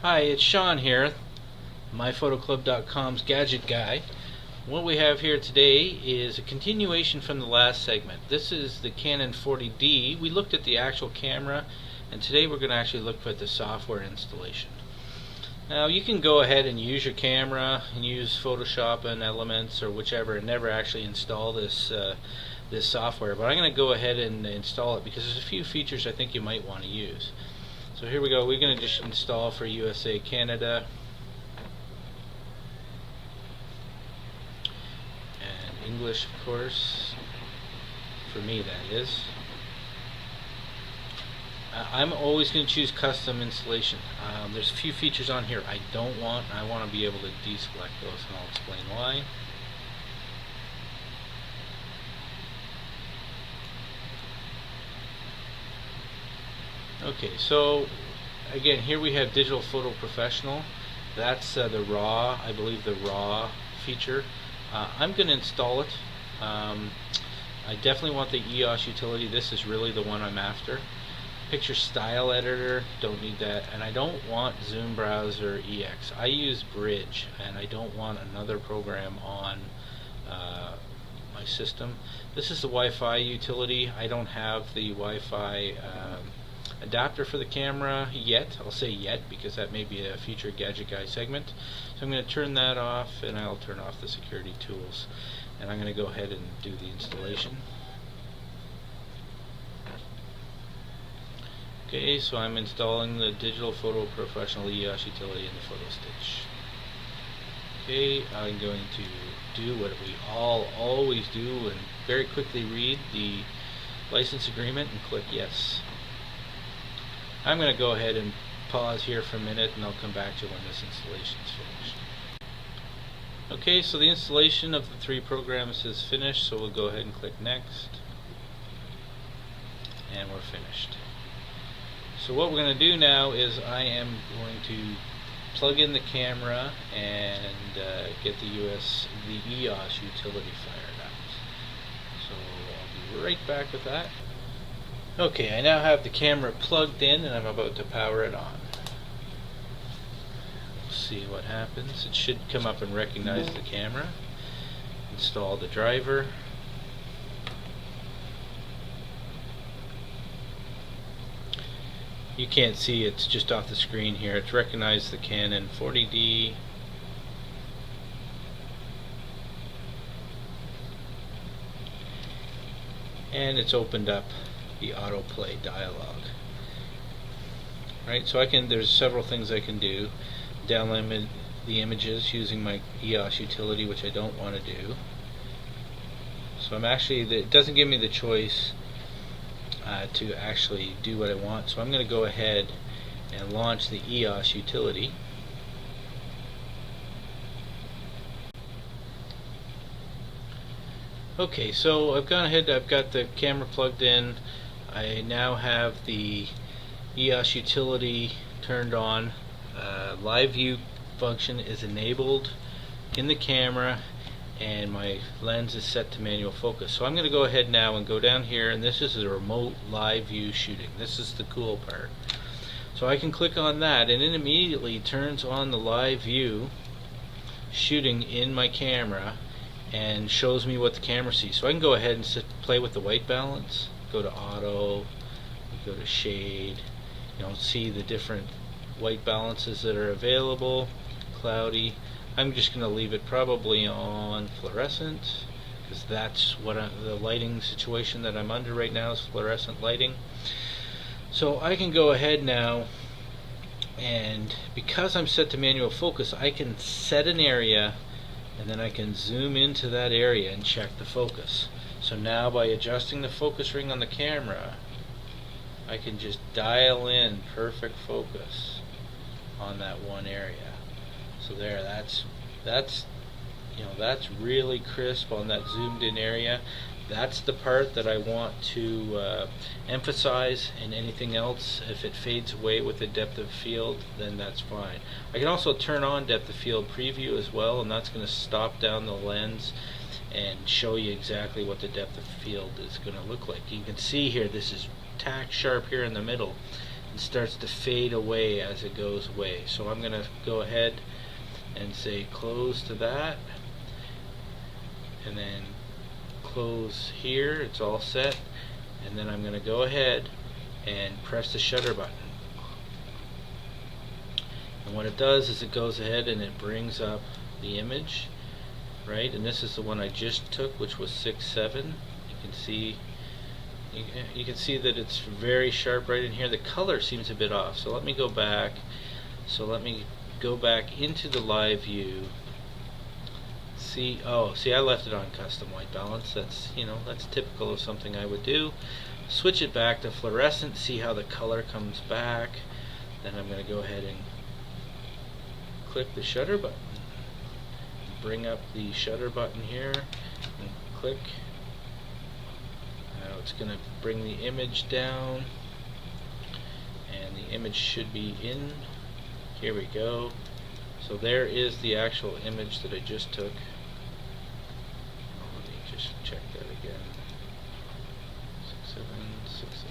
Hi, it's Sean here, myphotoclub.com's Gadget Guy. What we have here today is a continuation from the last segment. This is the Canon 40D. We looked at the actual camera, and today we're going to actually look at the software installation. Now you can go ahead and use your camera and use Photoshop and Elements or whichever and never actually install this software, but I'm going to go ahead and install it because there's a few features I think you might want to use. So here we go. We're going to just install for USA, Canada, and English, of course, for me that is. I'm always going to choose custom installation. There's a few features on here I don't want. I want to be able to deselect those, and I'll explain why. Okay, so again, here we have Digital Photo Professional. That's the RAW, I believe the RAW feature. I'm going to install it. I definitely want the EOS utility. This is really the one I'm after. Picture Style Editor, don't need that. And I don't want Zoom Browser EX. I use Bridge, and I don't want another program on my system. This is the Wi-Fi utility. I don't have the Wi-Fi adapter for the camera yet. I'll say yet because that may be a future Gadget Guy segment. So I'm going to turn that off, and I'll turn off the security tools, and I'm going to go ahead and do the installation. Okay, so I'm installing the Digital Photo Professional EOS utility in the photo stitch. Okay, I'm going to do what we all always do and very quickly read the license agreement and click yes. I'm going to go ahead and pause here for a minute, and I'll come back to when this installation is finished. Okay, so the installation of the three programs is finished, so we'll go ahead and click next, and we're finished. So what we're going to do now is I am going to plug in the camera and get the EOS utility fired up. So I'll be right back with that. Okay, I now have the camera plugged in, and I'm about to power it on. We'll see what happens. It should come up and recognize the camera. Install the driver. You can't see, it's just off the screen here. It's recognized the Canon 40D. And it's opened up the autoplay dialog. Right, so there's several things I can do. Download the images using my EOS utility, which I don't want to do. So it doesn't give me the choice to actually do what I want. So I'm going to go ahead and launch the EOS utility. Okay, so I've gone ahead, I've got the camera plugged in. I now have the EOS utility turned on. Live view function is enabled in the camera, and my lens is set to manual focus. So I'm going to go ahead now and go down here, and this is a remote live view shooting. This is the cool part. So I can click on that, and it immediately turns on the live view shooting in my camera and shows me what the camera sees. So I can go ahead and play with the white balance, go to auto, go to shade, see the different white balances that are available, cloudy. I'm just going to leave it probably on fluorescent, because that's what the lighting situation that I'm under right now is fluorescent lighting. So I can go ahead now, and because I'm set to manual focus, I can set an area, and then I can zoom into that area and check the focus. So now by adjusting the focus ring on the camera, I can just dial in perfect focus on that one area. So there, that's really crisp on that zoomed in area. That's the part that I want to emphasize, and anything else, if it fades away with the depth of field, then that's fine. I can also turn on depth of field preview as well, and that's going to stop down the lens and show you exactly what the depth of field is going to look like. You can see here, this is tack sharp here in the middle, and starts to fade away as it goes away. So I'm going to go ahead and say close to that, and then close here. It's all set, and then I'm going to go ahead and press the shutter button. And what it does is it goes ahead and it brings up the image, right? And this is the one I just took, which was 6.7. You can see that it's very sharp right in here. The color seems a bit off, so let me go back. Let me go back into the live view. See, I left it on custom white balance. That's that's typical of something I would do. Switch it back to fluorescent. See how the color comes back. Then I'm going to go ahead and click the shutter button. Bring up the shutter button here and click. Now it's going to bring the image down, and the image should be in. Here we go. So there is the actual image that I just took. Let me just check that again. 6.7,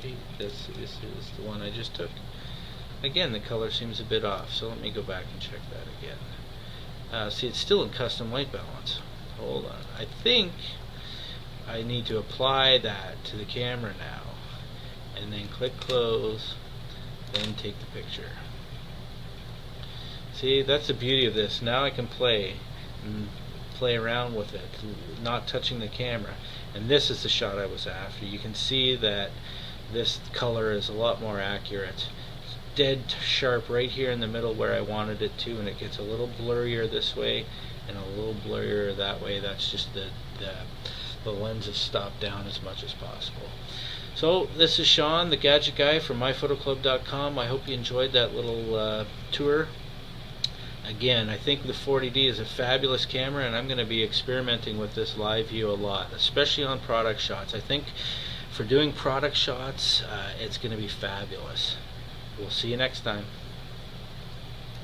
6.8. This is the one I just took. Again, the color seems a bit off, so let me go back and check that again. See, it's still in custom white balance. Hold on. I think I need to apply that to the camera now, and then click close, then take the picture. See, that's the beauty of this. Now I can play around with it, not touching the camera. And this is the shot I was after. You can see that this color is a lot more accurate. It's dead sharp right here in the middle where I wanted it to, and it gets a little blurrier this way and a little blurrier that way. That's just the lens is stopped down as much as possible. So this is Sean, the Gadget Guy from myphotoclub.com. I hope you enjoyed that little tour. Again, I think the 40D is a fabulous camera, and I'm going to be experimenting with this live view a lot, especially on product shots. I think for doing product shots, it's going to be fabulous. We'll see you next time.